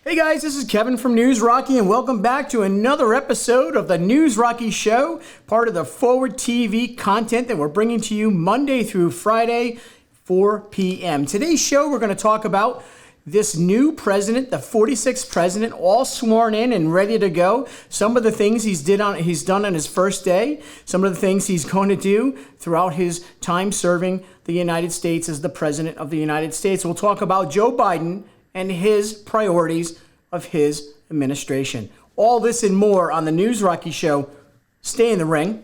Hey guys, this is Kevin from News Rocky, and welcome back to another episode of the News Rocky Show, part of the Forward TV content that we're bringing to you Monday through Friday, 4 p.m. Today's show, we're going to talk about this new president, the 46th president, all sworn in and ready to go. Some of the things he's done on his first day, some of the things he's going to do throughout his time serving the United States as the president of the United States. We'll talk about Joe Biden and his priorities of his administration. All this and more on the News Rocky Show. Stay in the ring.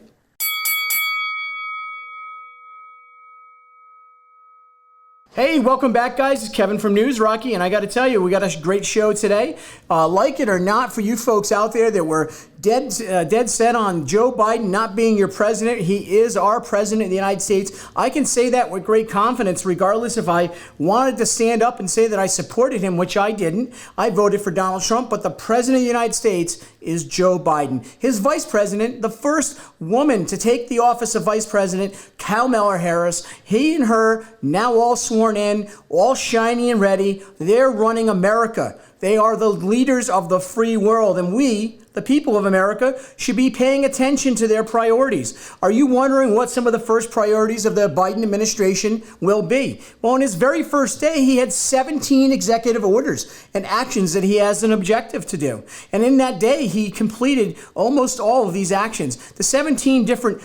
Hey, welcome back, guys. It's Kevin from News Rocky, and I got to tell you, we got a great show today. Like it or not, for you folks out there that were dead set on Joe Biden not being your president, he is our president of the United States. I can say that with great confidence, regardless if I wanted to stand up and say that I supported him, which I didn't. I voted for Donald Trump, but the president of the United States is Joe Biden. His vice president, the first woman to take the office of vice president, Kamala Harris, he and her now all sworn in, all shiny and ready. They're running America. They are the leaders of the free world, and we, the people of America, should be paying attention to their priorities. Are you wondering what some of the first priorities of the Biden administration will be? Well, on his very first day, he had 17 executive orders and actions that he has an objective to do. And in that day, he completed almost all of these actions. The 17 different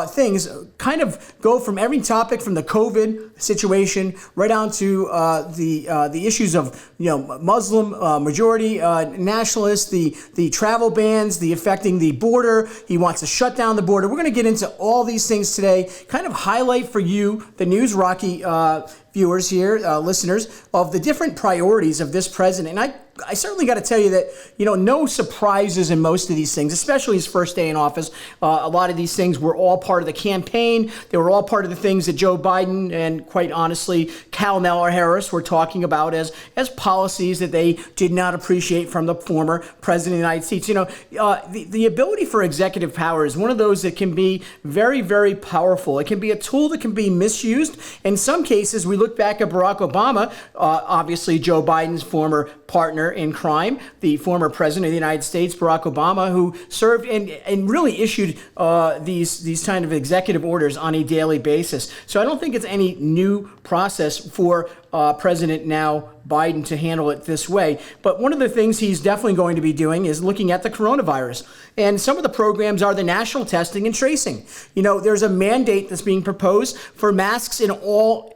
things kind of go from every topic, from the COVID situation right down to the issues of Muslim majority nationalists, the travel bans, the affecting the border. He wants to shut down the border. We're going to get into all these things today, kind of highlight for you, the News Rocky viewers here, listeners, of the different priorities of this president. And I certainly got to tell you that, no surprises in most of these things, especially his first day in office. A lot of these things were all part of the campaign. They were all part of the things that Joe Biden and, quite honestly, Kamala Harris were talking about as policies that they did not appreciate from the former president of the United States. The ability for executive power is one of those that can be very, very powerful. It can be a tool that can be misused. In some cases, we look back at Barack Obama, obviously Joe Biden's former partner in crime, the former president of the United States, Barack Obama, who served and really issued these kind of executive orders on a daily basis. So I don't think it's any new process for President now Biden to handle it this way. But one of the things he's definitely going to be doing is looking at the coronavirus. And some of the programs are the national testing and tracing. There's a mandate that's being proposed for masks in all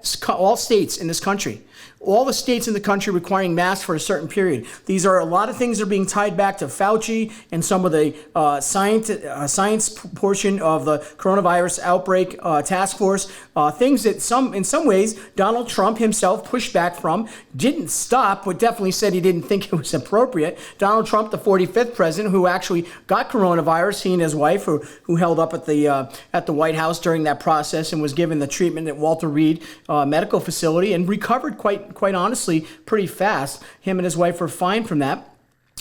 states in this country. All the states in the country requiring masks for a certain period. These are a lot of things that are being tied back to Fauci and some of the science portion of the coronavirus outbreak task force. Things that in some ways Donald Trump himself pushed back from, didn't stop, but definitely said he didn't think it was appropriate. Donald Trump, the 45th president, who actually got coronavirus, he and his wife, who held up at the White House during that process and was given the treatment at Walter Reed Medical Facility and recovered quite honestly pretty fast. Him and his wife were fine from that.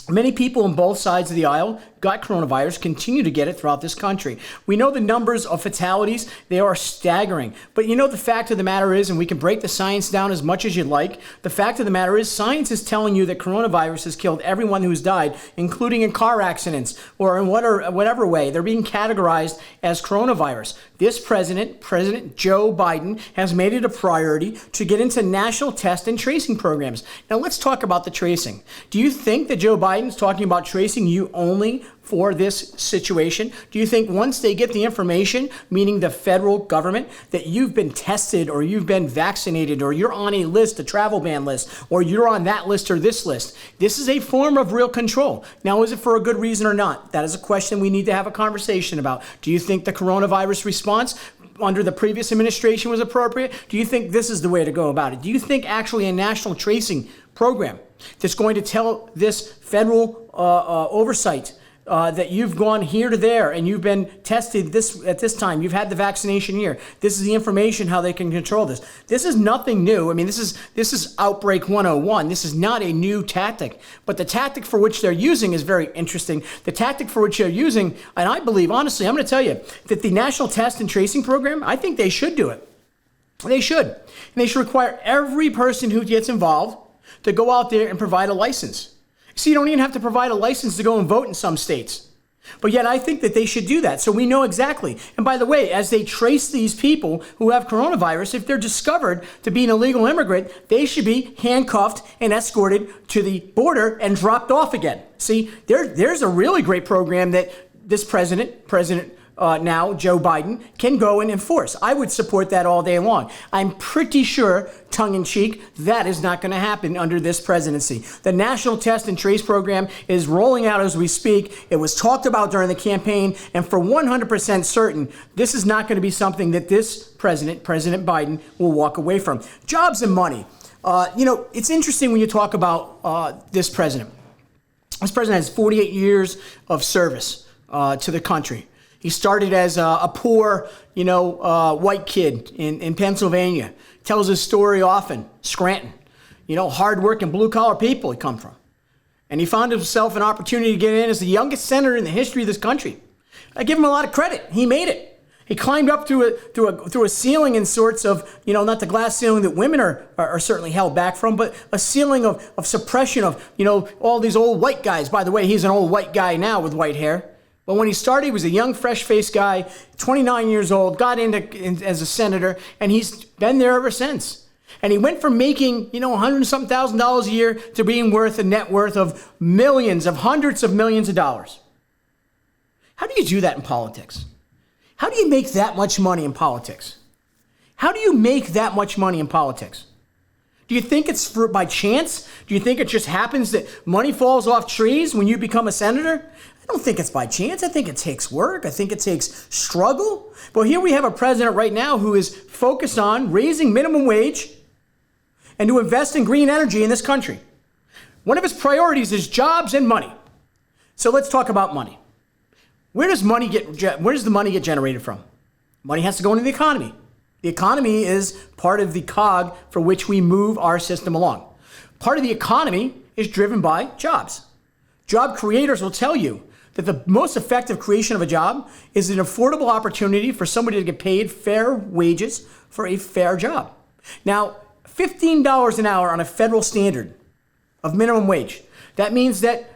Many people on both sides of the aisle got coronavirus, continue to get it throughout this country. We know the numbers of fatalities, they are staggering. But the fact of the matter is, and we can break the science down as much as you'd like, the fact of the matter is science is telling you that coronavirus has killed everyone who's died, including in car accidents or in whatever way. They're being categorized as coronavirus. This President Joe Biden, has made it a priority to get into national test and tracing programs. Now let's talk about the tracing. Do you think that Joe Biden's talking about tracing you only for this situation? Do you think once they get the information, meaning the federal government, that you've been tested or you've been vaccinated or you're on a list, a travel ban list, or you're on that list or this list, this is a form of real control. Now, is it for a good reason or not? That is a question we need to have a conversation about. Do you think the coronavirus response under the previous administration was appropriate? Do you think this is the way to go about it? Do you think actually a national tracing program that's going to tell this federal oversight that you've gone here to there and you've been tested at this time, you've had the vaccination here, this is the information how they can control this. This is nothing new. I mean, this is Outbreak 101. This is not a new tactic, but the tactic for which they're using is very interesting. The tactic for which they're using, and I believe, honestly, I'm going to tell you that the National Test and Tracing Program, I think they should do it. They should. And they should require every person who gets involved to go out there and provide a license. So you don't even have to provide a license to go and vote in some states. But yet I think that they should do that, so we know exactly. And by the way, as they trace these people who have coronavirus, if they're discovered to be an illegal immigrant, they should be handcuffed and escorted to the border and dropped off again. See, there's a really great program that this president now, Joe Biden, can go and enforce. I would support that all day long. I'm pretty sure, tongue-in-cheek, that is not going to happen under this presidency. The National Test and Trace program is rolling out as we speak. It was talked about during the campaign, and for 100% certain, this is not going to be something that this president, President Biden, will walk away from. Jobs and money. It's interesting when you talk about this president. This president has 48 years of service to the country. He started as a poor, white kid in Pennsylvania. Tells his story often. Scranton, hard-working, blue-collar people he come from. And he found himself an opportunity to get in as the youngest senator in the history of this country. I give him a lot of credit. He made it. He climbed up through a ceiling in sorts of, not the glass ceiling that women are certainly held back from, but a ceiling of suppression of, all these old white guys. By the way, he's an old white guy now with white hair. But when he started, he was a young, fresh-faced guy, 29 years old, got in as a senator, and he's been there ever since. And he went from making, $100-something thousand a year to being worth a net worth of millions, of hundreds of millions of dollars. How do you do that in politics? How do you make that much money in politics? How do you make that much money in politics? Do you think it's by chance? Do you think it just happens that money falls off trees when you become a senator? I don't think it's by chance. I think it takes work. I think it takes struggle. But here we have a president right now who is focused on raising minimum wage and to invest in green energy in this country. One of his priorities is jobs and money. So let's talk about money. Where does the money get generated from? Money has to go into the economy. The economy is part of the cog for which we move our system along. Part of the economy is driven by jobs. Job creators will tell you that the most effective creation of a job is an affordable opportunity for somebody to get paid fair wages for a fair job. Now, $15 an hour on a federal standard of minimum wage. That means that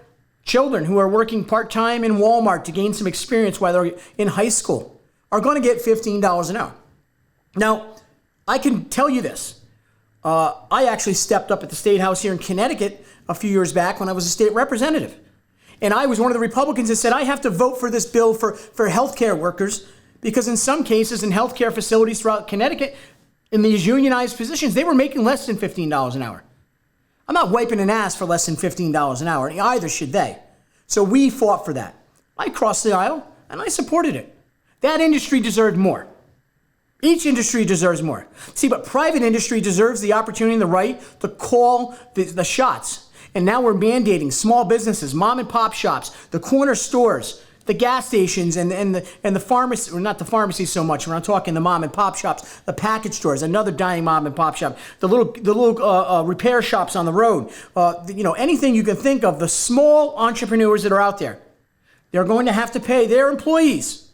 children who are working part-time in Walmart to gain some experience while they're in high school are going to get $15 an hour. Now, I can tell you this. I actually stepped up at the State House here in Connecticut a few years back when I was a state representative. And I was one of the Republicans that said, I have to vote for this bill for healthcare workers, because in some cases in healthcare facilities throughout Connecticut, in these unionized positions, they were making less than $15 an hour. I'm not wiping an ass for less than $15 an hour. Either should they. So we fought for that. I crossed the aisle and I supported it. That industry deserved more. Each industry deserves more. See, but private industry deserves the opportunity and the right to call the shots. And now we're mandating small businesses, mom and pop shops, the corner stores, the gas stations, and the pharmacy, or not the pharmacy so much. We're not talking the mom and pop shops, the package stores, another dying mom and pop shop, the little repair shops on the road. Anything you can think of, the small entrepreneurs that are out there, they're going to have to pay their employees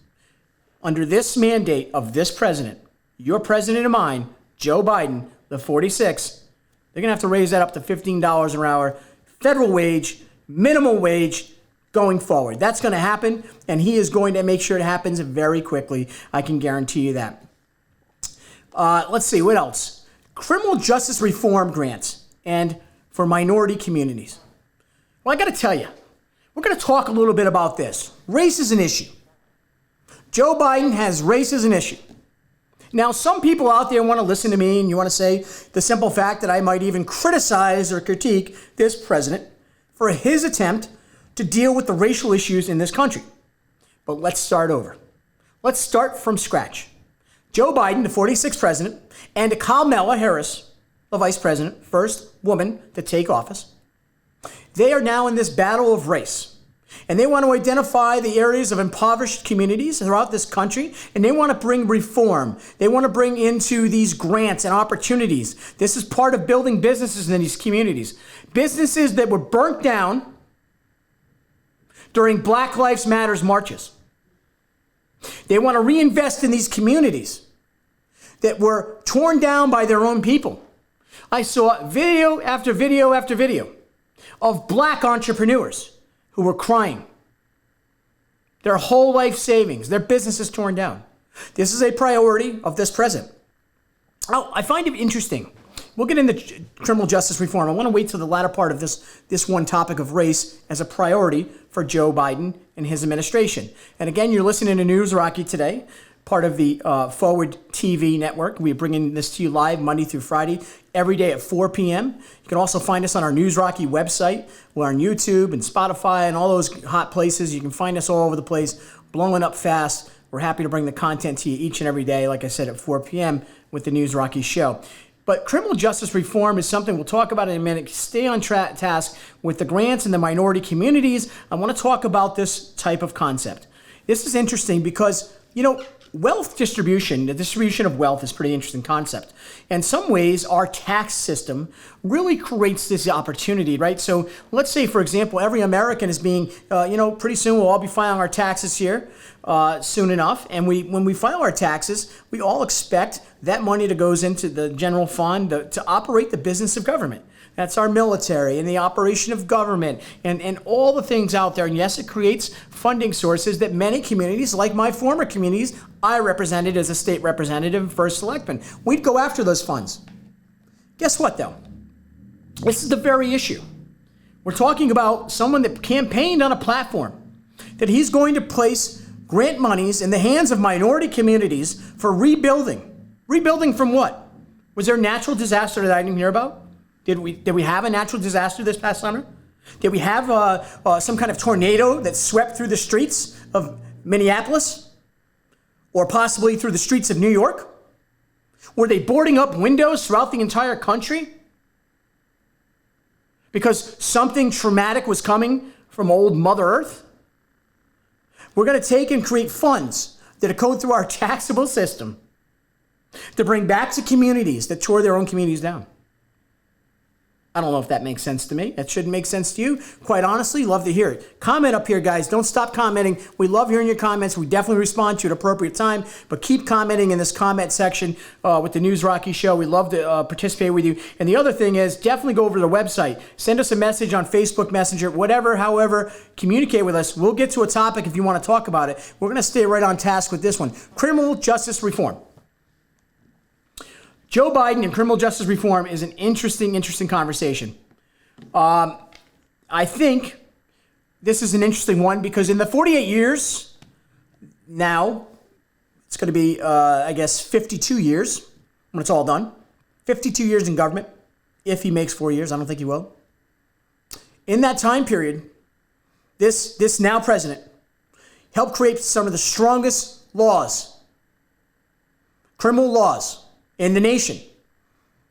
under this mandate of this president, your president and mine, Joe Biden, the 46. They're going to have to raise that up to $15 an hour. Federal wage, minimum wage going forward. That's going to happen, and he is going to make sure it happens very quickly. I can guarantee you that. Let's see, what else? Criminal justice reform grants and for minority communities. Well, I got to tell you, we're going to talk a little bit about this. Race is an issue. Joe Biden has race as an issue. Now, some people out there want to listen to me and you want to say the simple fact that I might even criticize or critique this president for his attempt to deal with the racial issues in this country. But let's start over. Let's start from scratch. Joe Biden, the 46th president, and Kamala Harris, the vice president, first woman to take office, they are now in this battle of race. And they want to identify the areas of impoverished communities throughout this country, and they want to bring reform. They want to bring into these grants and opportunities. This is part of building businesses in these communities. Businesses that were burnt down during Black Lives Matter marches. They want to reinvest in these communities that were torn down by their own people. I saw video after video after video of black entrepreneurs who were crying. Their whole life savings, their businesses torn down. This is a priority of this president. Oh, I find it interesting. We'll get into criminal justice reform. I want to wait till the latter part of this one topic of race as a priority for Joe Biden and his administration. And again, you're listening to News Rocky today, part of the Forward TV network. We're bringing this to you live Monday through Friday, every day at 4 p.m. You can also find us on our News Rocky website. We're on YouTube and Spotify and all those hot places. You can find us all over the place, blowing up fast. We're happy to bring the content to you each and every day, like I said, at 4 p.m. with the News Rocky show. But criminal justice reform is something we'll talk about in a minute. Stay on task with the grants and the minority communities. I want to talk about this type of concept. This is interesting because, wealth distribution, the distribution of wealth is a pretty interesting concept. In some ways, our tax system really creates this opportunity, right? So let's say, for example, every American is being, pretty soon we'll all be filing our taxes here soon enough. And when we file our taxes, we all expect that money to goes into the general fund to operate the business of government. That's our military and the operation of government and all the things out there. And yes, it creates funding sources that many communities, like my former communities, I represented as a state representative and first selectman, we'd go after those funds. Guess what, though? This is the very issue. We're talking about someone that campaigned on a platform that he's going to place grant monies in the hands of minority communities for rebuilding. Rebuilding from what? Was there a natural disaster that I didn't hear about? Did we have a natural disaster this past summer? Did we have some kind of tornado that swept through the streets of Minneapolis? Or possibly through the streets of New York? Were they boarding up windows throughout the entire country? Because something traumatic was coming from old Mother Earth? We're going to take and create funds that go through our taxable system to bring back to communities that tore their own communities down. I don't know if that makes sense to me. That shouldn't make sense to you. Quite honestly, love to hear it. Comment up here, guys. Don't stop commenting. We love hearing your comments. We definitely respond to you at appropriate time, but keep commenting in this comment section with the News Rocky Show. We love to participate with you. And the other thing is definitely go over to the website. Send us a message on Facebook Messenger, whatever, however, communicate with us. We'll get to a topic if you want to talk about it. We're going to stay right on task with this one. Criminal justice reform. Joe Biden and criminal justice reform is an interesting conversation. I think this is an interesting one because in the 48 years now, it's going to be, 52 years when it's all done. 52 years in government, if he makes 4 years. I don't think he will. In that time period, this now president helped create some of the strongest laws, criminal laws, in the nation.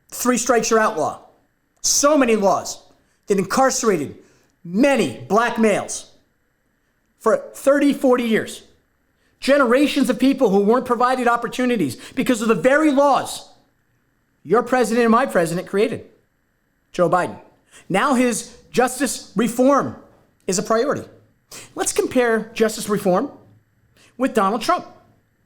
3 strikes you're outlaw. So many laws that incarcerated many black males for 30, 40 years. Generations of people who weren't provided opportunities because of the very laws your president and my president created. Joe Biden. Now his justice reform is a priority. Let's compare justice reform with Donald Trump,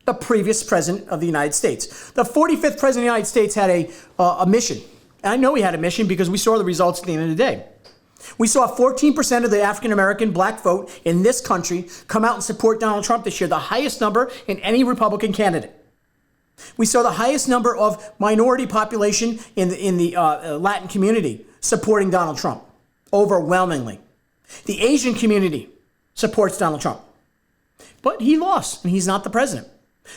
the previous president of the United States. The 45th president of the United States had a mission. And I know he had a mission because we saw the results at the end of the day. We saw 14% of the African-American black vote in this country come out and support Donald Trump this year, the highest number in any Republican candidate. We saw the highest number of minority population in the Latin community supporting Donald Trump, overwhelmingly. The Asian community supports Donald Trump. But he lost, and he's not the president.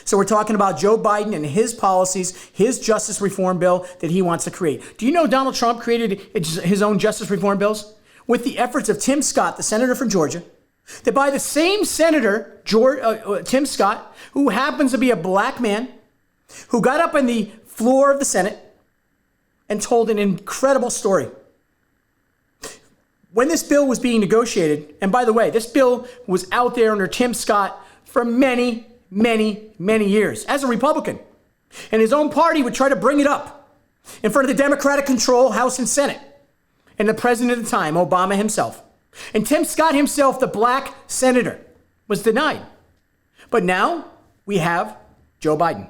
So we're talking about Joe Biden and his policies, his justice reform bill that he wants to create. Do you know Donald Trump created his own justice reform bills? With the efforts of Tim Scott, the senator from Georgia, that by the same senator, Tim Scott, who happens to be a black man, who got up on the floor of the Senate and told an incredible story. When this bill was being negotiated, and by the way, this bill was out there under Tim Scott for many years as a Republican. And his own party would try to bring it up in front of the Democratic control House and Senate. And the president at the time, Obama himself. And Tim Scott himself, the black senator, was denied. But now we have Joe Biden.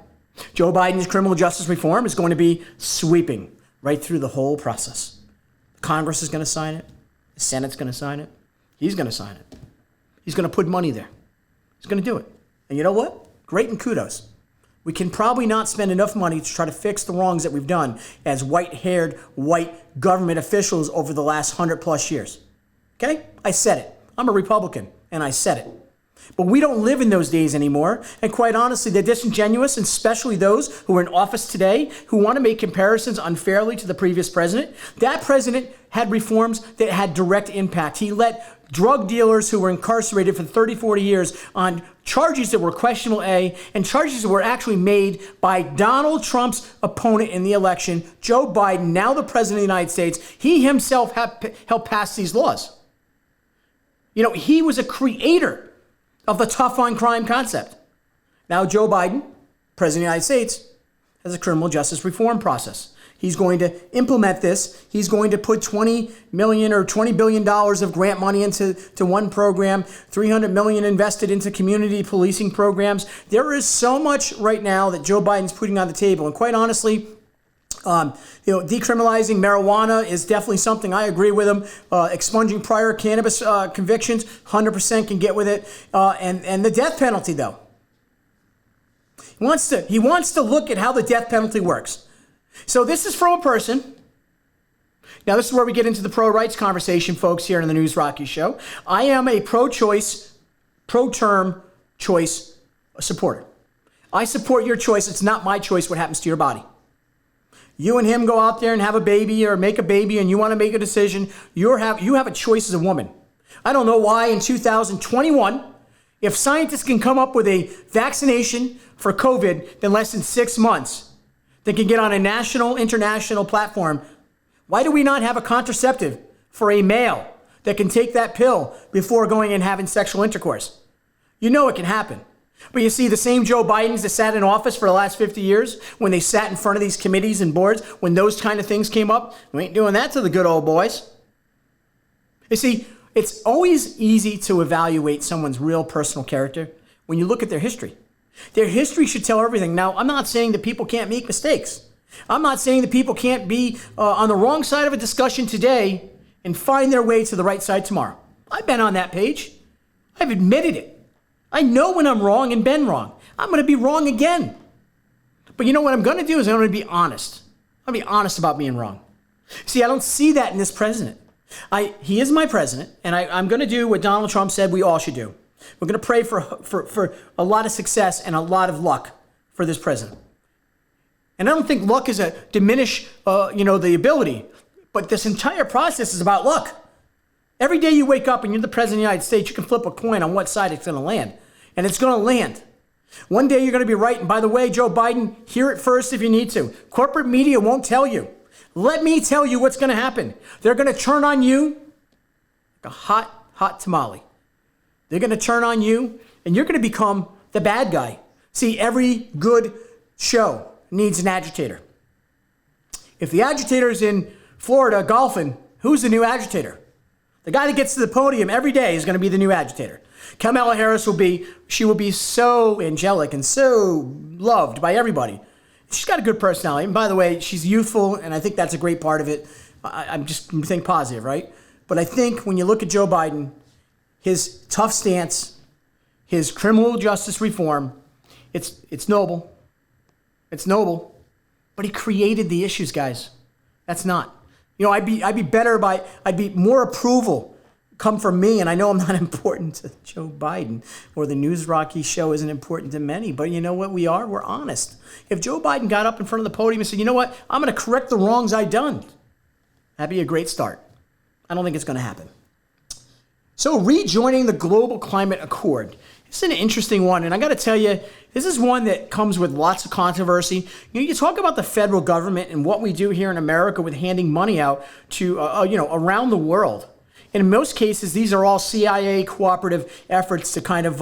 Joe Biden's criminal justice reform is going to be sweeping right through the whole process. Congress is going to sign it. The Senate's going to sign it. He's going to sign it. He's going to put money there. He's going to do it. And you know what? Great and kudos. We can probably not spend enough money to try to fix the wrongs that we've done as white-haired, white government officials over the last 100+ years. Okay? I said it. I'm a Republican, and I said it. But we don't live in those days anymore. And quite honestly, they're disingenuous, and especially those who are in office today who want to make comparisons unfairly to the previous president. That president had reforms that had direct impact. He let drug dealers who were incarcerated for 30, 40 years on charges that were questionable A and charges that were actually made by Donald Trump's opponent in the election, Joe Biden, now the president of the United States. He himself helped pass these laws. You know, he was a creator of the tough on crime concept. Now Joe Biden, president of the United States, has a criminal justice reform process. He's going to implement this. He's going to put $20 million or $20 billion of grant money into one program, $300 million invested into community policing programs. There is so much right now that Joe Biden's putting on the table. And quite honestly, decriminalizing marijuana is definitely something I agree with him. Expunging prior cannabis convictions, 100% can get with it. And the death penalty, though. He wants to look at how the death penalty works. So this is from a person. Now, this is where we get into the pro-rights conversation, folks, here on the News Rocky Show. I am a pro-choice, pro-term choice supporter. I support your choice. It's not my choice what happens to your body. You and him go out there and have a baby or make a baby and you want to make a decision. You have a choice as a woman. I don't know why in 2021, if scientists can come up with a vaccination for COVID in less than 6 months, they can get on a national, international platform. Why do we not have a contraceptive for a male that can take that pill before going and having sexual intercourse? You know it can happen. But you see, the same Joe Bidens that sat in office for the last 50 years, when they sat in front of these committees and boards, when those kind of things came up, we ain't doing that to the good old boys. You see, it's always easy to evaluate someone's real personal character when you look at their history. Their history should tell everything. Now, I'm not saying that people can't make mistakes. I'm not saying that people can't be on the wrong side of a discussion today and find their way to the right side tomorrow. I've been on that page. I've admitted it. I know when I'm wrong and been wrong. I'm going to be wrong again. But you know what I'm going to do is I'm going to be honest. I'm going to be honest about being wrong. See, I don't see that in this president. He is my president, and I'm going to do what Donald Trump said we all should do. We're going to pray for a lot of success and a lot of luck for this president. And I don't think luck is a diminish, the ability. But this entire process is about luck. Every day you wake up and you're the president of the United States, you can flip a coin on what side it's going to land. And it's going to land. One day you're going to be right. And by the way, Joe Biden, hear it first if you need to. Corporate media won't tell you. Let me tell you what's going to happen. They're going to turn on you like a hot tamale. They're going to turn on you, and you're going to become the bad guy. See, every good show needs an agitator. If the agitator is in Florida golfing, who's the new agitator? The guy that gets to the podium every day is going to be the new agitator. Kamala Harris will be so angelic and so loved by everybody. She's got a good personality. And by the way, she's youthful, and I think that's a great part of it. I'm just think positive, right? But I think when you look at Joe Biden, his tough stance, his criminal justice reform, it's noble. It's noble. But he created the issues, guys. That's not. I'd be more approval come from me, and I know I'm not important to Joe Biden, or the News Rocky Show isn't important to many, but you know what we are? We're honest. If Joe Biden got up in front of the podium and said, you know what, I'm going to correct the wrongs I've done, that'd be a great start. I don't think it's going to happen. So rejoining the Global Climate Accord. It's an interesting one, and I got to tell you, this is one that comes with lots of controversy. You talk about the federal government and what we do here in America with handing money out to, around the world. And in most cases, these are all CIA cooperative efforts to kind of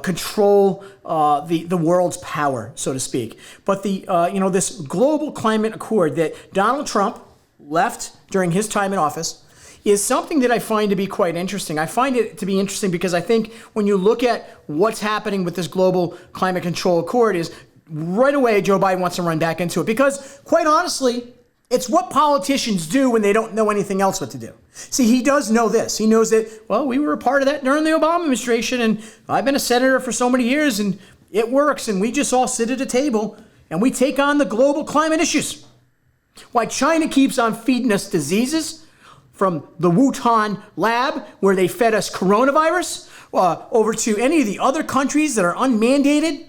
control the world's power, so to speak. But this Global Climate Accord that Donald Trump left during his time in office is something that I find to be quite interesting. I find it to be interesting because I think when you look at what's happening with this Global Climate Control Accord is right away Joe Biden wants to run back into it. Because quite honestly, It's what politicians do when they don't know anything else what to do. See, he does know this. He knows that, well, we were a part of that during the Obama administration, and I've been a senator for so many years, and it works, and we just all sit at a table, and we take on the global climate issues. Why China keeps on feeding us diseases from the Wuhan lab, where they fed us coronavirus, over to any of the other countries that are unmandated.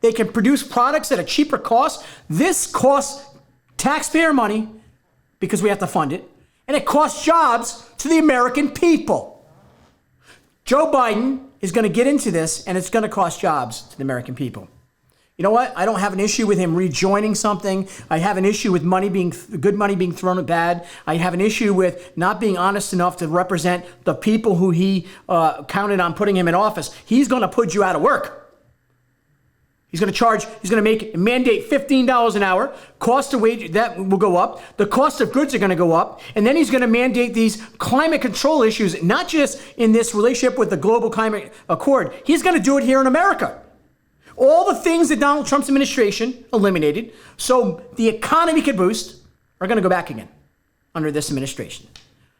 They can produce products at a cheaper cost. This costs taxpayer money because we have to fund it, and it costs jobs to the American people. Joe Biden is going to get into this, and it's going to cost jobs to the American people. You know what? I don't have an issue with him rejoining something. I have an issue with good money being thrown at bad. I have an issue with not being honest enough to represent the people who he counted on putting him in office. He's going to put you out of work. He's going to mandate $15 an hour. Cost of wage, that will go up. The cost of goods are going to go up. And then he's going to mandate these climate control issues, not just in this relationship with the Global Climate Accord. He's going to do it here in America. All the things that Donald Trump's administration eliminated so the economy could boost are going to go back again under this administration.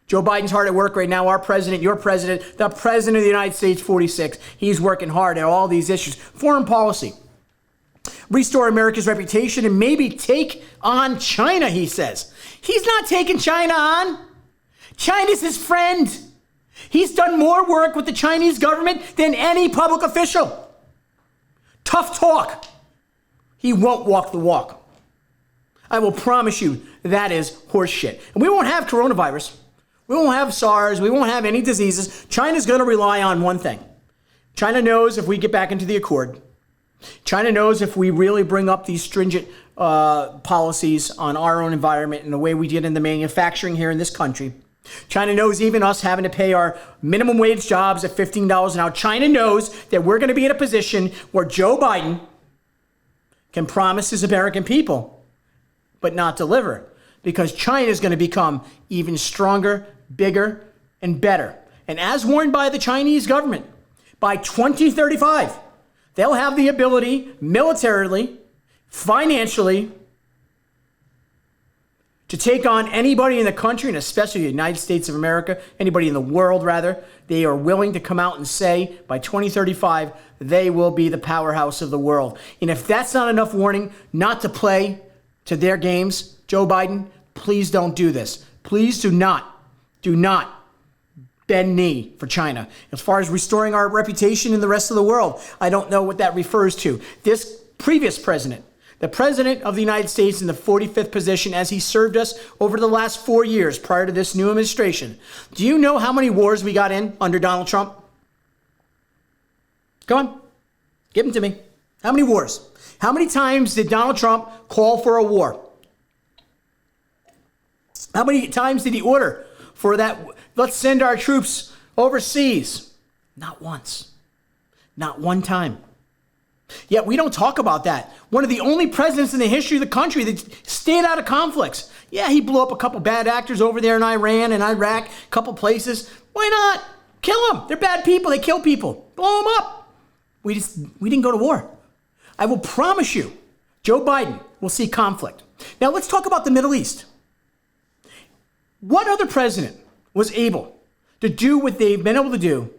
Joe Biden's hard at work right now. Our president, your president, the president of the United States, 46. He's working hard at all these issues. Foreign policy. Restore America's reputation and maybe take on China, he says. He's not taking China on. China's his friend. He's done more work with the Chinese government than any public official. Tough talk. He won't walk the walk. I will promise you that is horseshit. And we won't have coronavirus. We won't have SARS. We won't have any diseases. China's going to rely on one thing. China knows if we get back into the Accord, China knows if we really bring up these stringent policies on our own environment and the way we did in the manufacturing here in this country, China knows even us having to pay our minimum wage jobs at $15 an hour. China knows that we're going to be in a position where Joe Biden can promise his American people, but not deliver, because China is going to become even stronger, bigger, and better. And as warned by the Chinese government, by 2035, they'll have the ability militarily, financially, to take on anybody in the country, and especially the United States of America, anybody in the world, rather. They are willing to come out and say by 2035, they will be the powerhouse of the world. And if that's not enough warning not to play to their games, Joe Biden, please don't do this. Please do not bend knee for China. As far as restoring our reputation in the rest of the world, I don't know what that refers to. This previous president, the president of the United States in the 45th position as he served us over the last 4 years prior to this new administration. Do you know how many wars we got in under Donald Trump? Come on, give them to me. How many wars? How many times did Donald Trump call for a war? How many times did he order for that? Let's send our troops overseas. Not once. Not one time. Yet we don't talk about that. One of the only presidents in the history of the country that stayed out of conflicts. Yeah, he blew up a couple bad actors over there in Iran and Iraq, a couple places. Why not? Kill them. They're bad people. They kill people. Blow them up. We didn't go to war. I will promise you, Joe Biden will see conflict. Now let's talk about the Middle East. What other president was able to do what they've been able to do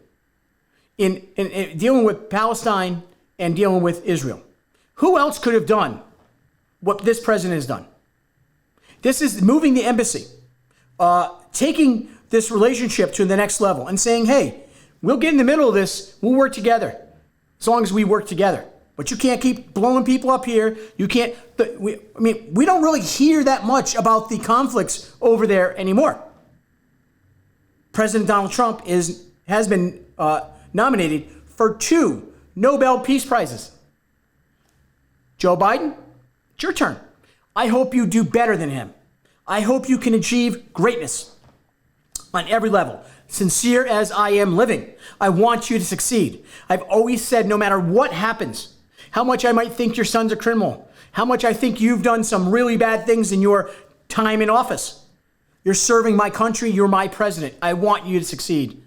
in dealing with Palestine and dealing with Israel? Who else could have done what this president has done? This is moving the embassy, taking this relationship to the next level and saying, hey, we'll get in the middle of this. We'll work together as long as we work together. But you can't keep blowing people up here. You can't. We don't really hear that much about the conflicts over there anymore. President Donald Trump has been nominated for 2 Nobel Peace Prizes. Joe Biden, it's your turn. I hope you do better than him. I hope you can achieve greatness on every level. Sincere as I am living, I want you to succeed. I've always said no matter what happens, how much I might think your son's a criminal, how much I think you've done some really bad things in your time in office. You're serving my country. You're my president. I want you to succeed.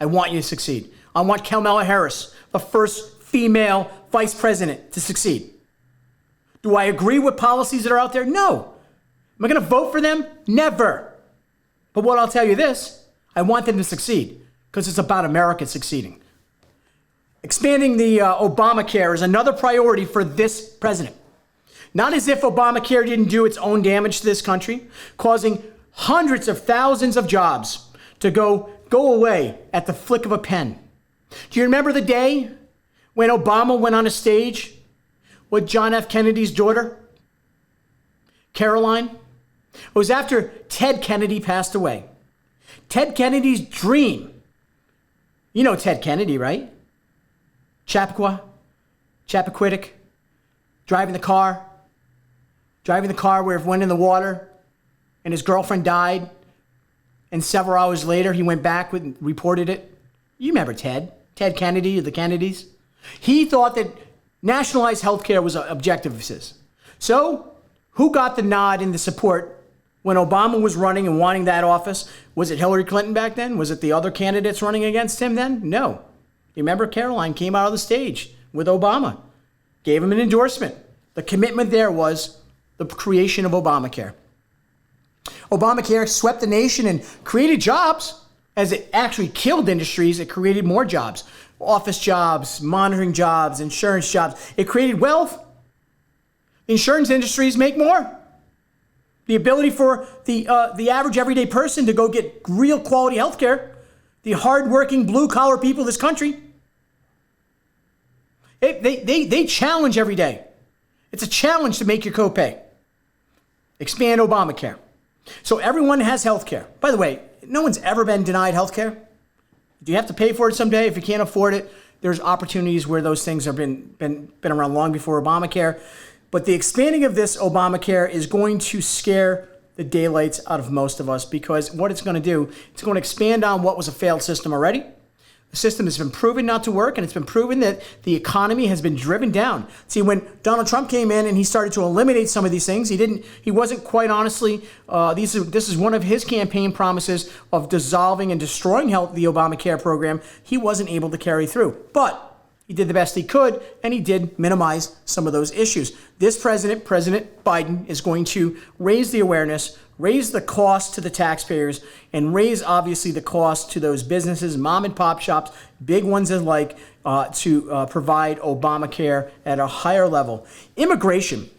I want you to succeed. I want Kamala Harris, the first female vice president, to succeed. Do I agree with policies that are out there? No. Am I going to vote for them? Never. But what I'll tell you this, I want them to succeed because it's about America succeeding. Expanding the Obamacare is another priority for this president. Not as if Obamacare didn't do its own damage to this country, causing hundreds of thousands of jobs to go away at the flick of a pen. Do you remember the day when Obama went on a stage with John F. Kennedy's daughter, Caroline? It was after Ted Kennedy passed away. Ted Kennedy's dream. You know Ted Kennedy, right? Chappaquiddick, driving the car where it went in the water and his girlfriend died. And several hours later, he went back and reported it. You remember Ted Kennedy, the Kennedys. He thought that nationalized health care was an objective of his. So who got the nod and the support when Obama was running and wanting that office? Was it Hillary Clinton back then? Was it the other candidates running against him then? No. You remember Caroline came out of the stage with Obama, gave him an endorsement. The commitment there was the creation of Obamacare. Obamacare swept the nation and created jobs. As it actually killed industries, it created more jobs. Office jobs, monitoring jobs, insurance jobs. It created wealth. The insurance industries make more. The ability for the average everyday person to go get real quality health care. The hardworking blue-collar people of this country. They challenge every day. It's a challenge to make your copay. Expand Obamacare. So everyone has health care. By the way, no one's ever been denied health care. Do you have to pay for it someday? If you can't afford it, there's opportunities where those things have been around long before Obamacare. But the expanding of this Obamacare is going to scare the daylights out of most of us, because what it's going to do, it's going to expand on what was a failed system already. The system has been proven not to work, and it's been proven that the economy has been driven down. See, when Donald Trump came in and he started to eliminate some of these things, he wasn't quite honestly, this is one of his campaign promises of dissolving and destroying the Obamacare program. He wasn't able to carry through, but he did the best he could, and he did minimize some of those issues. This President Biden, is going to raise the awareness, raise the cost to the taxpayers, and raise, obviously, the cost to those businesses, mom and pop shops, big ones alike, to provide Obamacare at a higher level. Immigration.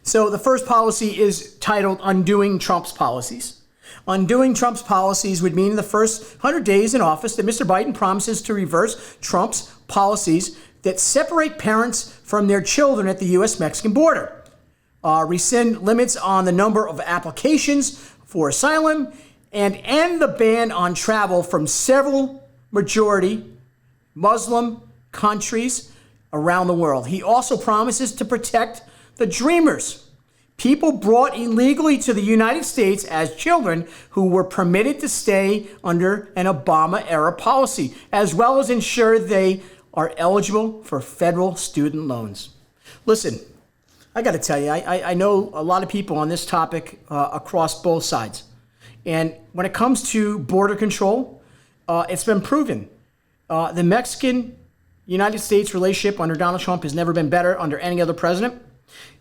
So the first policy is titled Undoing Trump's Policies. Undoing Trump's policies would mean in the first 100 days in office that Mr. Biden promises to reverse Trump's policies that separate parents from their children at the U.S.-Mexican border, rescind limits on the number of applications for asylum, and end the ban on travel from several majority Muslim countries around the world. He also promises to protect the Dreamers, people brought illegally to the United States as children who were permitted to stay under an Obama-era policy, as well as ensure they are eligible for federal student loans. Listen, I got to tell you, I know a lot of people on this topic across both sides. And when it comes to border control, it's been proven. The Mexican-United States relationship under Donald Trump has never been better under any other president.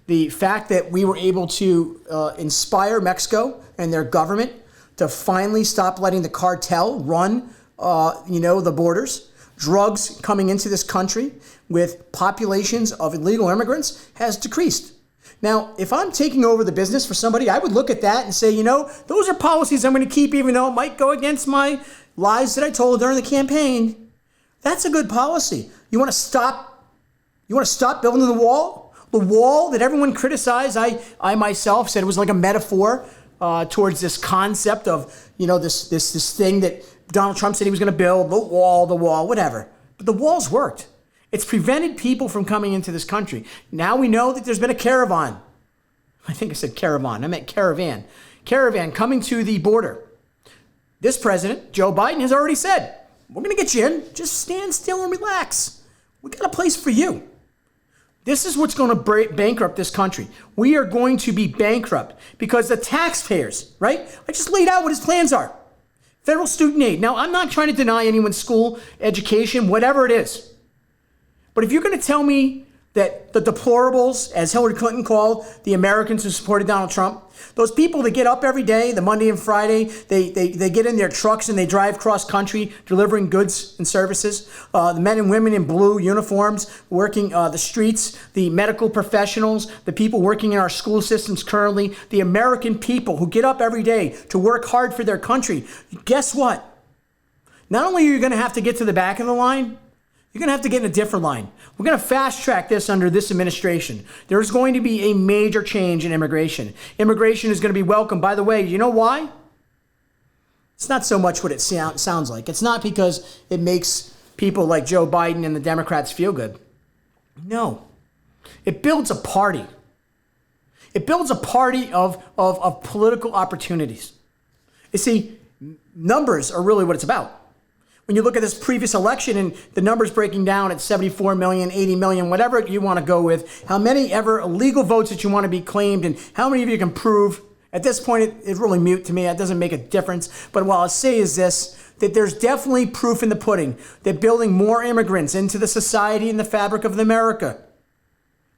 The fact that we were able to inspire Mexico and their government to finally stop letting the cartel run, the borders, drugs coming into this country with populations of illegal immigrants has decreased. Now, if I'm taking over the business for somebody, I would look at that and say, those are policies I'm going to keep, even though it might go against my lies that I told during the campaign. That's a good policy. You want to stop building the wall? The wall that everyone criticized, I myself said it was like a metaphor towards this concept of, this thing that Donald Trump said he was going to build, the wall, whatever. But the wall's worked. It's prevented people from coming into this country. Now we know that there's been a caravan. I think I said caravan. I meant caravan. Caravan coming to the border. This president, Joe Biden, has already said, we're going to get you in. Just stand still and relax. We got a place for you. This is what's going to bankrupt this country. We are going to be bankrupt because the taxpayers, right? I just laid out what his plans are. Federal student aid. Now, I'm not trying to deny anyone's school, education, whatever it is. But if you're going to tell me that the deplorables, as Hillary Clinton called the Americans who supported Donald Trump, those people that get up every day, the Monday and Friday, they get in their trucks and they drive cross country delivering goods and services. The men and women in blue uniforms working the streets, the medical professionals, the people working in our school systems currently, the American people who get up every day to work hard for their country. Guess what? Not only are you going to have to get to the back of the line, you're going to have to get in a different line. We're going to fast track this under this administration. There's going to be a major change in immigration. Immigration is going to be welcome. By the way, you know why? It's not so much what it sounds like. It's not because it makes people like Joe Biden and the Democrats feel good. No. It builds a party. It builds a party of political opportunities. You see, numbers are really what it's about. When you look at this previous election and the numbers breaking down at 74 million, 80 million, whatever you want to go with, how many ever illegal votes that you want to be claimed and how many of you can prove, at this point, it's really mute to me. It doesn't make a difference. But what I'll say is this, that there's definitely proof in the pudding that building more immigrants into the society and the fabric of America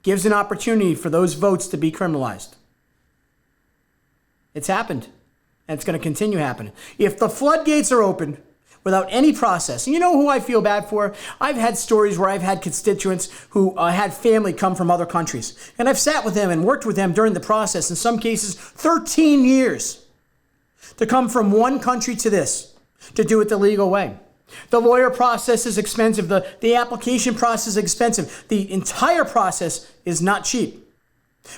gives an opportunity for those votes to be criminalized. It's happened, and it's going to continue happening. If the floodgates are open without any process, and you know who I feel bad for? I've had stories where I've had constituents who had family come from other countries, and I've sat with them and worked with them during the process, in some cases 13 years, to come from one country to this, to do it the legal way. The lawyer process is expensive. The application process is expensive. The entire process is not cheap.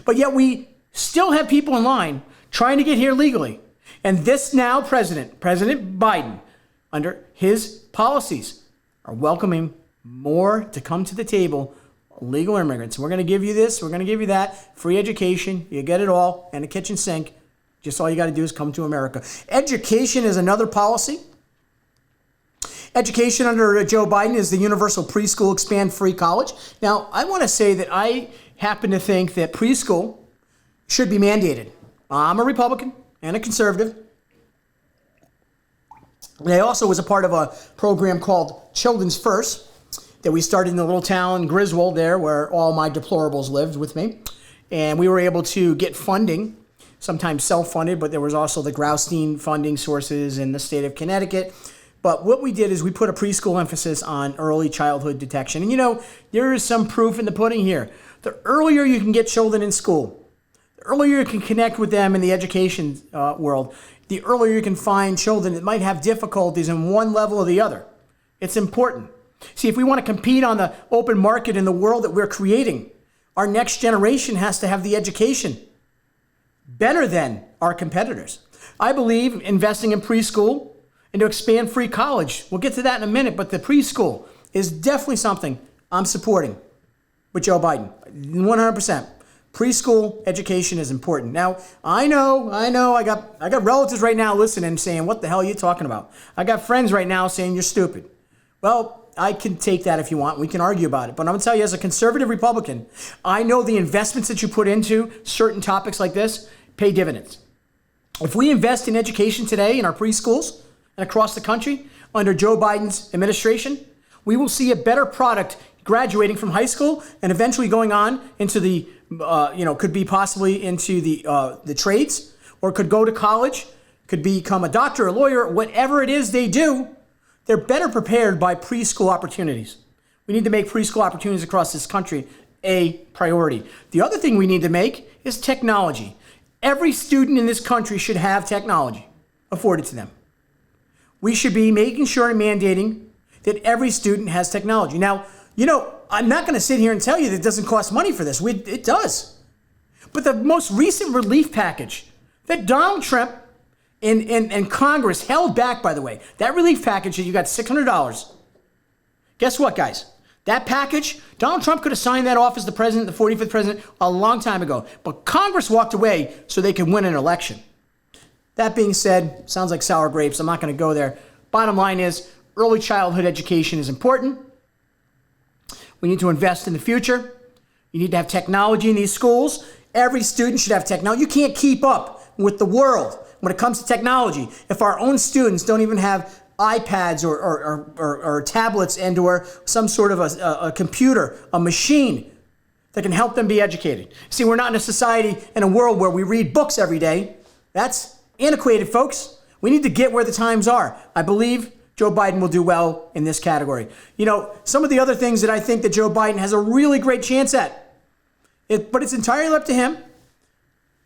But yet we still have people in line trying to get here legally. And this now President Biden, under his policies, are welcoming more to come to the table, legal immigrants. We're going to give you this, we're going to give you that, free education, you get it all, and a kitchen sink. Just all you got to do is come to America. Education is another policy. Education under Joe Biden is the universal preschool, expand free college. Now, I want to say that I happen to think that preschool should be mandated. I'm a Republican and a conservative. I also was a part of a program called Children's First that we started in the little town Griswold there where all my deplorables lived with me. And we were able to get funding, sometimes self-funded, but there was also the Graustein funding sources in the state of Connecticut. But what we did is we put a preschool emphasis on early childhood detection. And you know, there is some proof in the pudding here. The earlier you can get children in school, the earlier you can connect with them in the education world, the earlier you can find children that might have difficulties in one level or the other. It's important. See, if we want to compete on the open market in the world that we're creating, our next generation has to have the education better than our competitors. I believe investing in preschool and to expand free college, we'll get to that in a minute, but the preschool is definitely something I'm supporting with Joe Biden, 100%. Preschool education is important. Now, I know, I got relatives right now listening saying, what the hell are you talking about? I got friends right now saying you're stupid. Well, I can take that if you want. We can argue about it. But I'm going to tell you, as a conservative Republican, I know the investments that you put into certain topics like this pay dividends. If we invest in education today in our preschools and across the country under Joe Biden's administration, we will see a better product graduating from high school and eventually going on into the could be possibly into the trades, or could go to college, could become a doctor, a lawyer, whatever it is they do, they're better prepared by preschool opportunities. We need to make preschool opportunities across this country a priority. The other thing we need to make is technology. Every student in this country should have technology afforded to them. We should be making sure and mandating that every student has technology. Now, you know, I'm not going to sit here and tell you that it doesn't cost money for this. It does. But the most recent relief package that Donald Trump and Congress held back, by the way, that relief package that you got $600, guess what, guys? That package, Donald Trump could have signed that off as the president, the 45th president, a long time ago. But Congress walked away so they could win an election. That being said, sounds like sour grapes. I'm not going to go there. Bottom line is, early childhood education is important. We need to invest in the future. You need to have technology in these schools. Every student should have technology. You can't keep up with the world when it comes to technology if our own students don't even have iPads or tablets and or some sort of a computer, a machine. that can help them be educated. See, we're not in a society and a world where we read books every day. That's antiquated, folks. We need to get where the times are. I believe Joe Biden will do well in this category. You know, some of the other things that I think that Joe Biden has a really great chance at, but it's entirely up to him.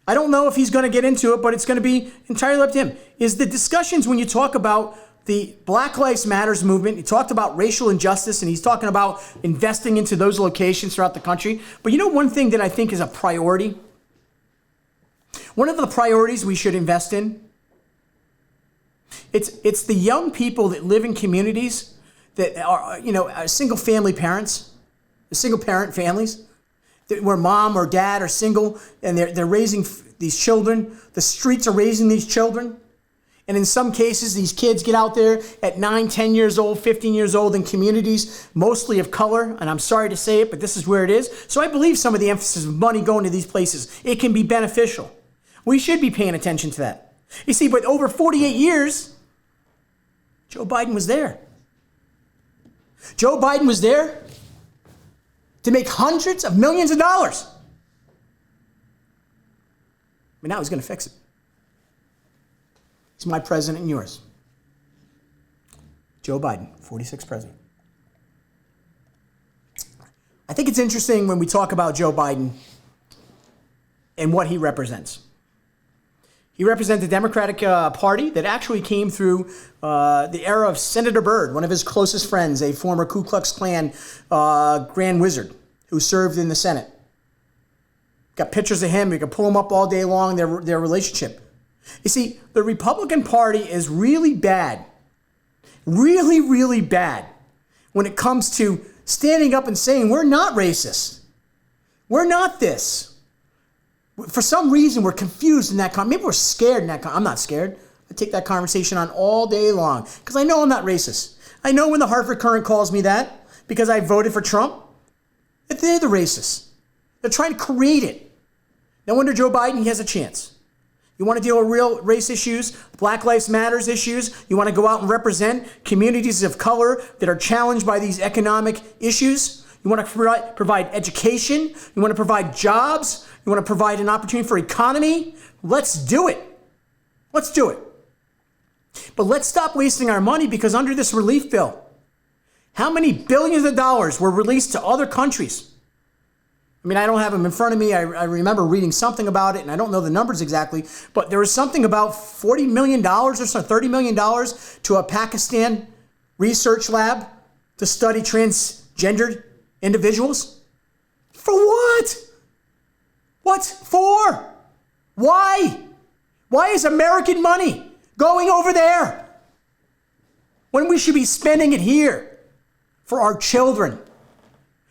I don't know if he's going to get into it, but it's going to be entirely up to him, is the discussions when you talk about the Black Lives Matters movement. He talked about racial injustice, and he's talking about investing into those locations throughout the country. But you know one thing that I think is a priority? One of the priorities we should invest in, it's the young people that live in communities that are, you know, single family parents, single parent families, where mom or dad are single and they're raising these children. The streets are raising these children. And in some cases, these kids get out there at 9, 10 years old, 15 years old in communities, mostly of color. And I'm sorry to say it, but this is where it is. So I believe some of the emphasis of money going to these places, it can be beneficial. We should be paying attention to that. You see, but over 48 years, Joe Biden was there. Joe Biden was there to make hundreds of millions of dollars. But now he's going to fix it. He's my president and yours. Joe Biden, 46th president. I think it's interesting when we talk about Joe Biden and what he represents. He represents the Democratic Party that actually came through the era of Senator Byrd, one of his closest friends, a former Ku Klux Klan Grand Wizard who served in the Senate. Got pictures of him. You can pull them up all day long, their relationship. You see, the Republican Party is really bad, really, really bad when it comes to standing up and saying, we're not racist. We're not this. For some reason, we're confused in that maybe we're scared in that I'm not scared. I take that conversation on all day long because I know I'm not racist. I know when the Hartford Courant calls me that because I voted for Trump, that they're the racists. They're trying to create it. No wonder Joe Biden, he has a chance. You want to deal with real race issues, Black Lives Matters issues. You want to go out and represent communities of color that are challenged by these economic issues. You want to provide education. You want to provide jobs. You want to provide an opportunity for economy. Let's do it. Let's do it. But let's stop wasting our money because under this relief bill, how many billions of dollars were released to other countries? I mean, I don't have them in front of me. I remember reading something about it, and I don't know the numbers exactly, but there was something about $40 million or so, $30 million to a Pakistan research lab to study transgendered individuals. For what? What for? Why? Why is American money going over there when we should be spending it here for our children?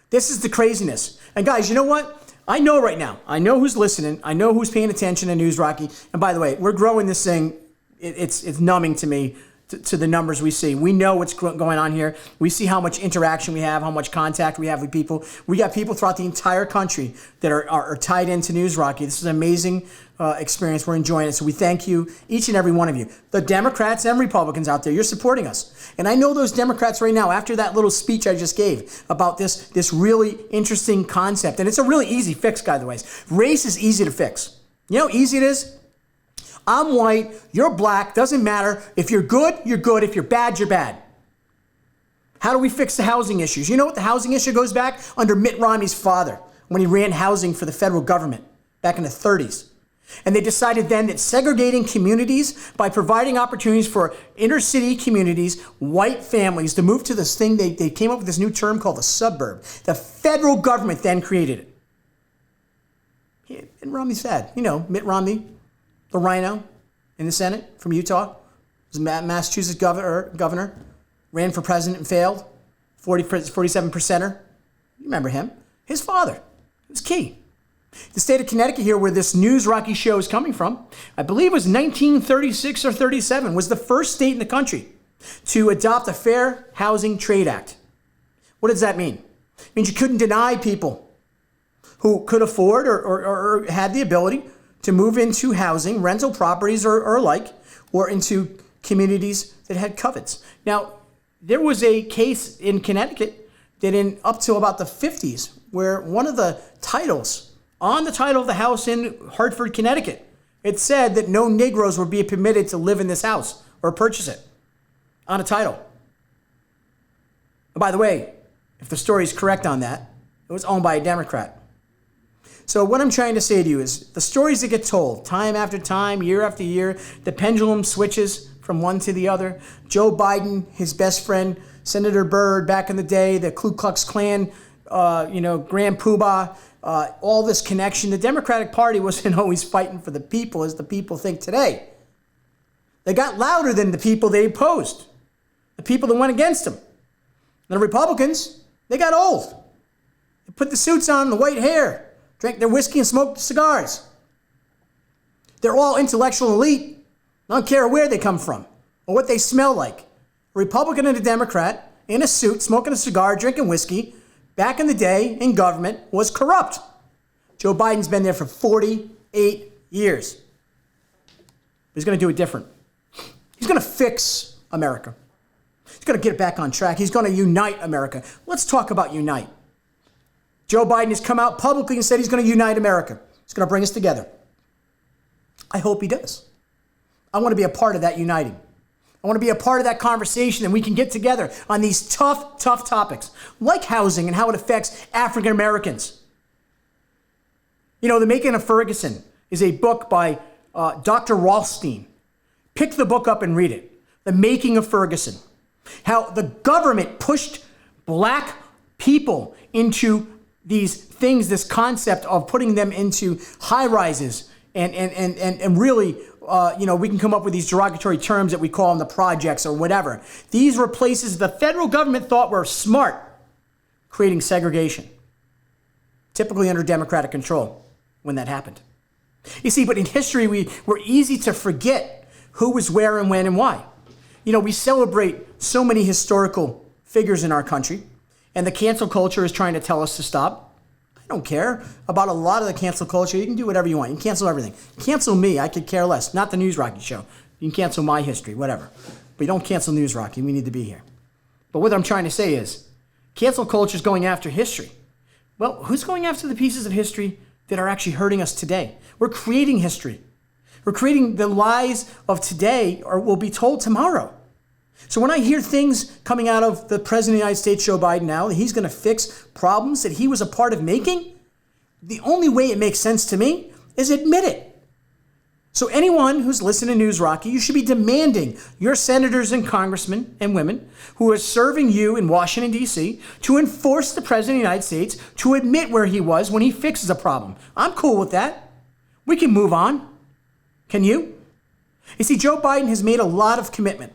This is the craziness. And guys, you know what? I know right now. I know who's listening. I know who's paying attention to News Rocky. And by the way, we're growing this thing. It's numbing to me, to the numbers we see. We know what's going on here. We see how much interaction we have, how much contact we have with people. We got people throughout the entire country that are tied into News Rocky. This is an amazing experience. We're enjoying it. So we thank you, each and every one of you. The Democrats and Republicans out there, you're supporting us. And I know those Democrats right now, after that little speech I just gave about this really interesting concept, and it's a really easy fix, by the way. Race is easy to fix. You know how easy it is? I'm white, you're black, doesn't matter. If you're good, you're good. If you're bad, you're bad. How do we fix the housing issues? You know what the housing issue goes back? Under Mitt Romney's father, when he ran housing for the federal government back in the 30s. And they decided then that segregating communities by providing opportunities for inner city communities, white families to move to this thing, they came up with this new term called the suburb. The federal government then created it. And Romney's sad. You know, Mitt Romney, the rhino in the Senate from Utah, was a Massachusetts governor, ran for president and failed, 47%er. You remember him. His father was key. The state of Connecticut here, where this News Rocky show is coming from, I believe it was 1936 or 37, was the first state in the country to adopt a Fair Housing Trade Act. What does that mean? It means you couldn't deny people who could afford or had the ability to move into housing, rental properties or alike, or into communities that had covets. Now, there was a case in Connecticut that up to about the 50s, where one of the titles, on the title of the house in Hartford, Connecticut, it said that no Negroes would be permitted to live in this house or purchase it on a title. And by the way, if the story is correct on that, it was owned by a Democrat. So what I'm trying to say to you is the stories that get told time after time, year after year, the pendulum switches from one to the other. Joe Biden, his best friend, Senator Byrd back in the day, the Ku Klux Klan, Grand Poobah, all this connection. The Democratic Party wasn't always fighting for the people as the people think today. They got louder than the people they opposed, the people that went against them. And the Republicans, they got old. They put the suits on, the white hair, drank their whiskey and smoked cigars. They're all intellectual elite. I don't care where they come from or what they smell like. A Republican and a Democrat in a suit, smoking a cigar, drinking whiskey, back in the day in government was corrupt. Joe Biden's been there for 48 years. He's going to do it different. He's going to fix America. He's going to get it back on track. He's going to unite America. Let's talk about unite. Joe Biden has come out publicly and said he's going to unite America. He's going to bring us together. I hope he does. I want to be a part of that uniting. I want to be a part of that conversation and we can get together on these tough topics like housing and how it affects African Americans. You know, The Making of Ferguson is a book by Dr. Rothstein. Pick the book up and read it. The Making of Ferguson. How the government pushed black people into these things, this concept of putting them into high rises and really, we can come up with these derogatory terms that we call them the projects or whatever. These were places the federal government thought were smart, creating segregation, typically under Democratic control when that happened. You see, but in history, we're easy to forget who was where and when and why. You know, we celebrate so many historical figures in our country, and the cancel culture is trying to tell us to stop. I don't care about a lot of the cancel culture. You can do whatever you want. You can cancel everything. Cancel me, I could care less. Not the News Rocky show. You can cancel my history, whatever. But you don't cancel News Rocky. We need to be here. But what I'm trying to say is, cancel culture is going after history. Well, who's going after the pieces of history that are actually hurting us today? We're creating history. We're creating the lies of today or will be told tomorrow. So when I hear things coming out of the President of the United States, Joe Biden, now that he's going to fix problems that he was a part of making, the only way it makes sense to me is admit it. So anyone who's listening to News Rocky, you should be demanding your senators and congressmen and women who are serving you in Washington, D.C. to enforce the President of the United States to admit where he was when he fixes a problem. I'm cool with that. We can move on. Can you? You see, Joe Biden has made a lot of commitment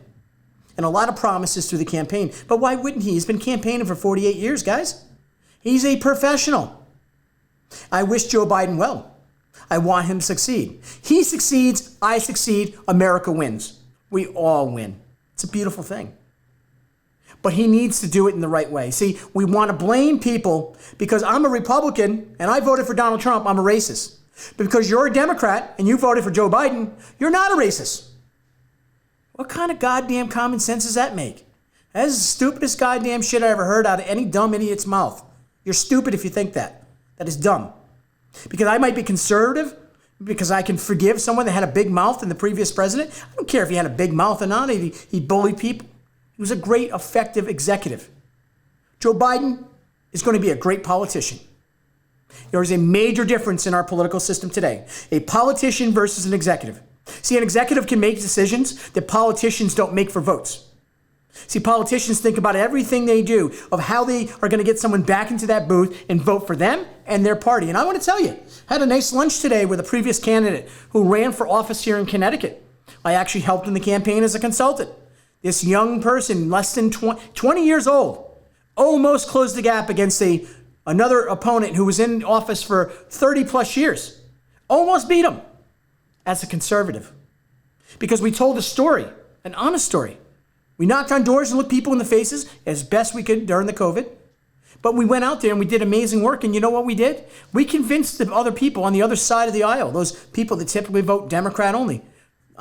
and a lot of promises through the campaign. But why wouldn't he? He's been campaigning for 48 years, guys. He's a professional. I wish Joe Biden well. I want him to succeed. He succeeds, I succeed, America wins. We all win. It's a beautiful thing. But he needs to do it in the right way. See, we want to blame people because I'm a Republican and I voted for Donald Trump, I'm a racist. But because you're a Democrat and you voted for Joe Biden, you're not a racist. What kind of goddamn common sense does that make? That is the stupidest goddamn shit I ever heard out of any dumb idiot's mouth. You're stupid if you think that. That is dumb. Because I might be conservative, because I can forgive someone that had a big mouth in the previous president. I don't care if he had a big mouth or not. He bullied people. He was a great, effective executive. Joe Biden is going to be a great politician. There is a major difference in our political system today. A politician versus an executive. See, an executive can make decisions that politicians don't make for votes. See, politicians think about everything they do of how they are going to get someone back into that booth and vote for them and their party. And I want to tell you, I had a nice lunch today with a previous candidate who ran for office here in Connecticut. I actually helped in the campaign as a consultant. This young person, less than 20 years old, almost closed the gap against another opponent who was in office for 30 plus years. Almost beat him as a conservative. Because we told a story, an honest story. We knocked on doors and looked people in the faces as best we could during the COVID. But we went out there and we did amazing work. And you know what we did? We convinced the other people on the other side of the aisle, those people that typically vote Democrat only.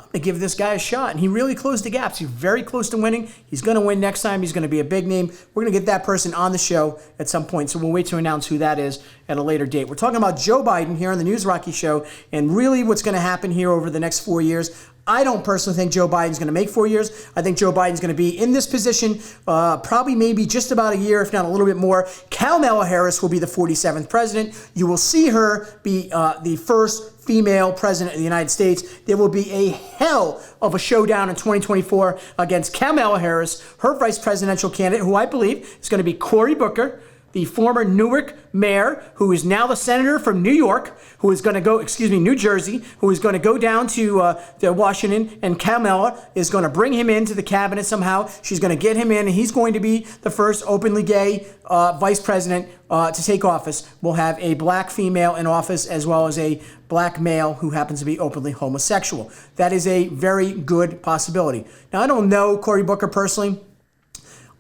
I'm going to give this guy a shot. And he really closed the gaps. He's very close to winning. He's going to win next time. He's going to be a big name. We're going to get that person on the show at some point. So we'll wait to announce who that is at a later date. We're talking about Joe Biden here on the News Rocky Show and really what's going to happen here over the next 4 years. I don't personally think Joe Biden's going to make 4 years. I think Joe Biden's going to be in this position probably maybe just about a year, if not a little bit more. Kamala Harris will be the 47th president. You will see her be the first female president of the United States. There will be a hell of a showdown in 2024 against Kamala Harris, her vice presidential candidate, who I believe is going to be Cory Booker, the former Newark mayor, who is now the senator from New York, who is going to go, New Jersey, who is going to go down to Washington, and Kamala is going to bring him into the cabinet somehow. She's going to get him in, and he's going to be the first openly gay vice president to take office. We'll have a black female in office as well as a black male who happens to be openly homosexual. That is a very good possibility. Now, I don't know Cory Booker personally.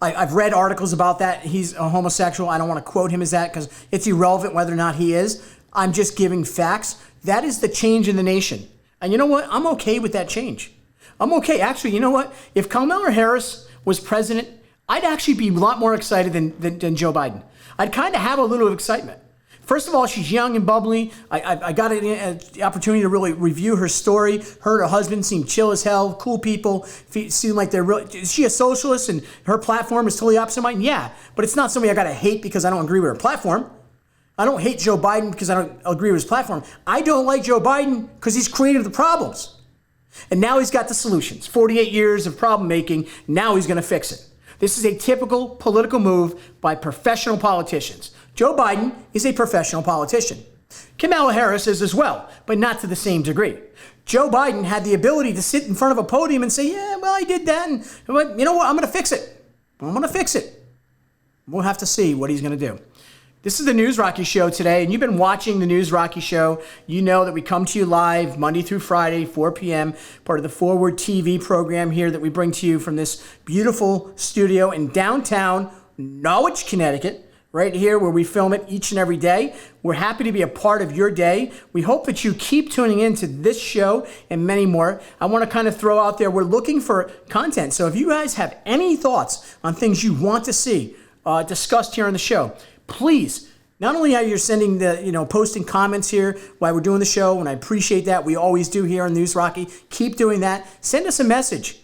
I've read articles about that. He's a homosexual. I don't want to quote him as that because it's irrelevant whether or not he is. I'm just giving facts. That is the change in the nation. And you know what? I'm okay with that change. I'm okay. Actually, you know what? If Kamala Harris was president, I'd actually be a lot more excited than Joe Biden. I'd kind of have a little excitement. First of all, she's young and bubbly. I got the opportunity to really review her story. Her and her husband seem chill as hell, cool people, seem like they're really... Is she a socialist and her platform is totally opposite mine? Yeah, but it's not somebody I got to hate because I don't agree with her platform. I don't hate Joe Biden because I don't agree with his platform. I don't like Joe Biden because he's created the problems. And now he's got the solutions. 48 years of problem making, now he's going to fix it. This is a typical political move by professional politicians. Joe Biden is a professional politician. Kamala Harris is as well, but not to the same degree. Joe Biden had the ability to sit in front of a podium and say, yeah, well, I did that, and you know what, I'm going to fix it. I'm going to fix it. We'll have to see what he's going to do. This is the News Rocky Show today, and you've been watching the News Rocky Show. You know that we come to you live Monday through Friday, 4 p.m., part of the Forward TV program here that we bring to you from this beautiful studio in downtown Norwich, Connecticut, right here where we film it each and every day. We're happy to be a part of your day. We hope that you keep tuning in to this show and many more. I want to kind of throw out there, we're looking for content. So if you guys have any thoughts on things you want to see discussed here on the show, please, not only are you sending posting comments here while we're doing the show, and I appreciate that. We always do here on News Rocky. Keep doing that. Send us a message.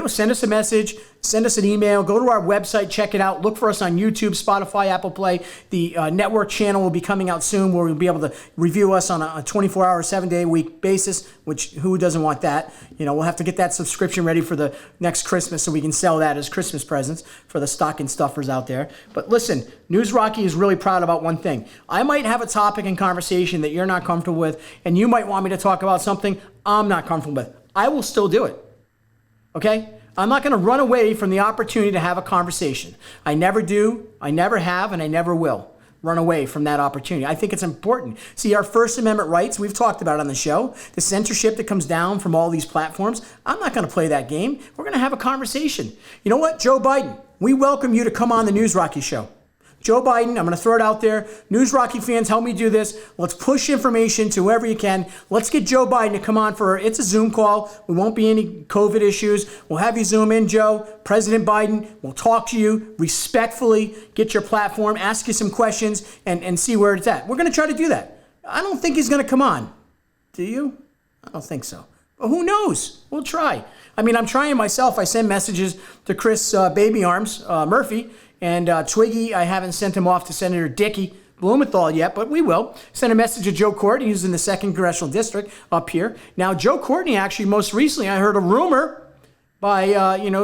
Send us a message, send us an email, go to our website, check it out. Look for us on YouTube, Spotify, Apple Play. The network channel will be coming out soon where we'll be able to review us on a 24-hour, 7-day-a-week basis, which who doesn't want that? We'll have to get that subscription ready for the next Christmas so we can sell that as Christmas presents for the stocking stuffers out there. But listen, News Rocky is really proud about one thing. I might have a topic and conversation that you're not comfortable with, and you might want me to talk about something I'm not comfortable with. I will still do it. Okay? I'm not going to run away from the opportunity to have a conversation. I never do, I never have, and I never will run away from that opportunity. I think it's important. See, our First Amendment rights, we've talked about on the show, the censorship that comes down from all these platforms, I'm not going to play that game. We're going to have a conversation. You know what? Joe Biden, we welcome you to come on the News Rocky Show. Joe Biden, I'm going to throw it out there. News Rocky fans, help me do this. Let's push information to whoever you can. Let's get Joe Biden to come on it's a Zoom call. We won't be any COVID issues. We'll have you Zoom in, Joe. President Biden will talk to you respectfully, get your platform, ask you some questions, and see where it's at. We're going to try to do that. I don't think he's going to come on. Do you? I don't think so. But who knows? We'll try. I mean, I'm trying myself. I send messages to Chris Baby Arms Murphy, and Twiggy, I haven't sent him off to Senator Dickey Blumenthal yet, but we will. Send a message to Joe Courtney, who's in the 2nd Congressional District up here. Now, Joe Courtney, actually, most recently, I heard a rumor by,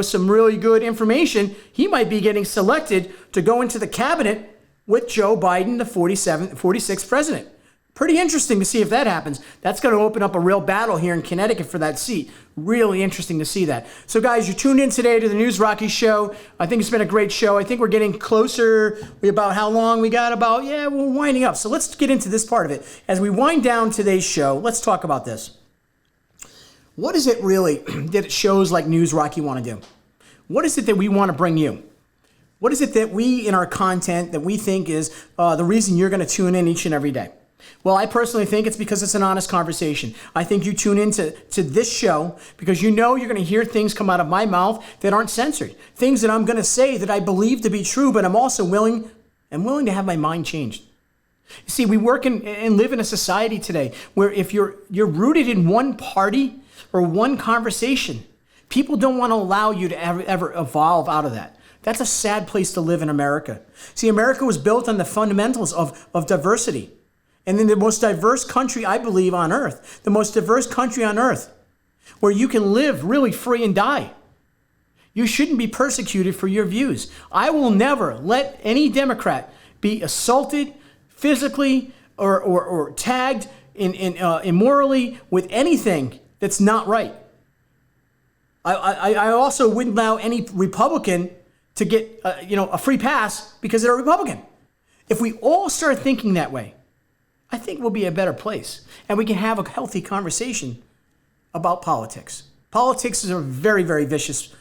some really good information. He might be getting selected to go into the cabinet with Joe Biden, the 46th president. Pretty interesting to see if that happens. That's going to open up a real battle here in Connecticut for that seat. Really interesting to see that. So, guys, you tuned in today to the News Rocky Show. I think it's been a great show. I think we're getting closer. About how long we got? We're winding up. So let's get into this part of it. As we wind down today's show, let's talk about this. What is it really that shows like News Rocky want to do? What is it that we want to bring you? What is it that we, in our content, that we think is the reason you're going to tune in each and every day? Well, I personally think it's because it's an honest conversation. I think you tune into this show because you know you're going to hear things come out of my mouth that aren't censored. Things that I'm going to say that I believe to be true, but I'm also willing to have my mind changed. You see, we work and live in a society today where if you're rooted in one party or one conversation, people don't want to allow you to ever evolve out of that. That's a sad place to live in America. See, America was built on the fundamentals of diversity. And in the most diverse country, I believe, on earth, the most diverse country on earth, where you can live really free and die. You shouldn't be persecuted for your views. I will never let any Democrat be assaulted physically or tagged immorally with anything that's not right. I also wouldn't allow any Republican to get a free pass because they're a Republican. If we all start thinking that way, I think we'll be a better place, and we can have a healthy conversation about politics. Politics is a very, very vicious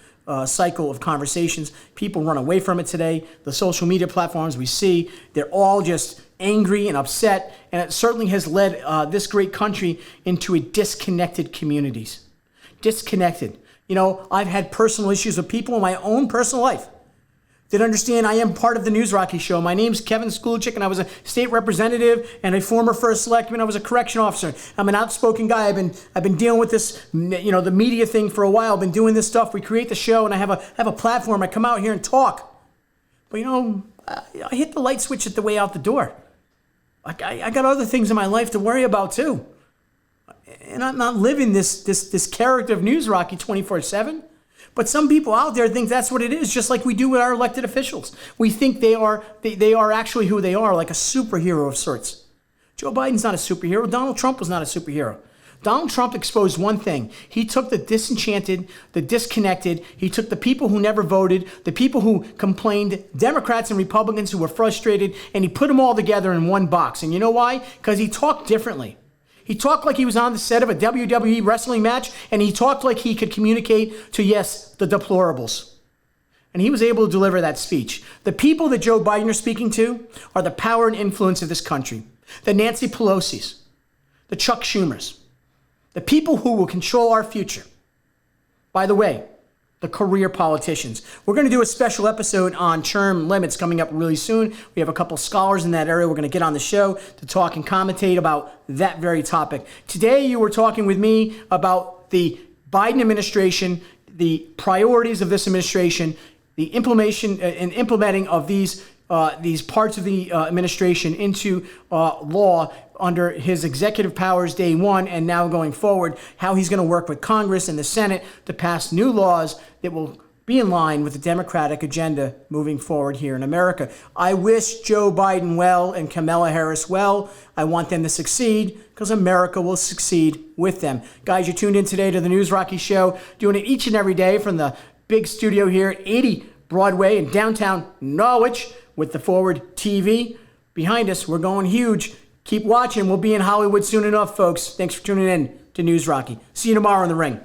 cycle of conversations. People run away from it today. The social media platforms we see, they're all just angry and upset, and it certainly has led this great country into a disconnected communities. Disconnected. You know, I've had personal issues with people in my own personal life that understand I am part of the News Rocky Show. My name's Kevin Skulichik, and I was a state representative and a former first selectman. I was a correction officer. I'm an outspoken guy. I've been dealing with this, the media thing for a while. I've been doing this stuff. We create the show, and I have a platform. I come out here and talk. But I hit the light switch at the way out the door. I got other things in my life to worry about too, and I'm not living this character of News Rocky 24/7. But some people out there think that's what it is, just like we do with our elected officials. We think they are actually who they are, like a superhero of sorts. Joe Biden's not a superhero. Donald Trump was not a superhero. Donald Trump exposed one thing. He took the disenchanted, the disconnected. He took the people who never voted, the people who complained, Democrats and Republicans who were frustrated, and he put them all together in one box. And you know why? Because he talked differently. He talked like he was on the set of a WWE wrestling match, and he talked like he could communicate to, yes, the deplorables. And he was able to deliver that speech. The people that Joe Biden are speaking to are the power and influence of this country. The Nancy Pelosi's, the Chuck Schumers, the people who will control our future. By the way, the career politicians. We're going to do a special episode on term limits coming up really soon. We have a couple scholars in that area. We're going to get on the show to talk and commentate about that very topic. Today, you were talking with me about the Biden administration, the priorities of this administration, the implementation and implementing of these parts of the administration into law under his executive powers day one and now going forward, how he's going to work with Congress and the Senate to pass new laws that will be in line with the Democratic agenda moving forward here in America. I wish Joe Biden well and Kamala Harris well. I want them to succeed because America will succeed with them. Guys, you're tuned in today to the News Rocky Show, doing it each and every day from the big studio here at 80 Broadway in downtown Norwich with the Forward TV. Behind us, we're going huge. Keep watching. We'll be in Hollywood soon enough, folks. Thanks for tuning in to News Rocky. See you tomorrow in the ring.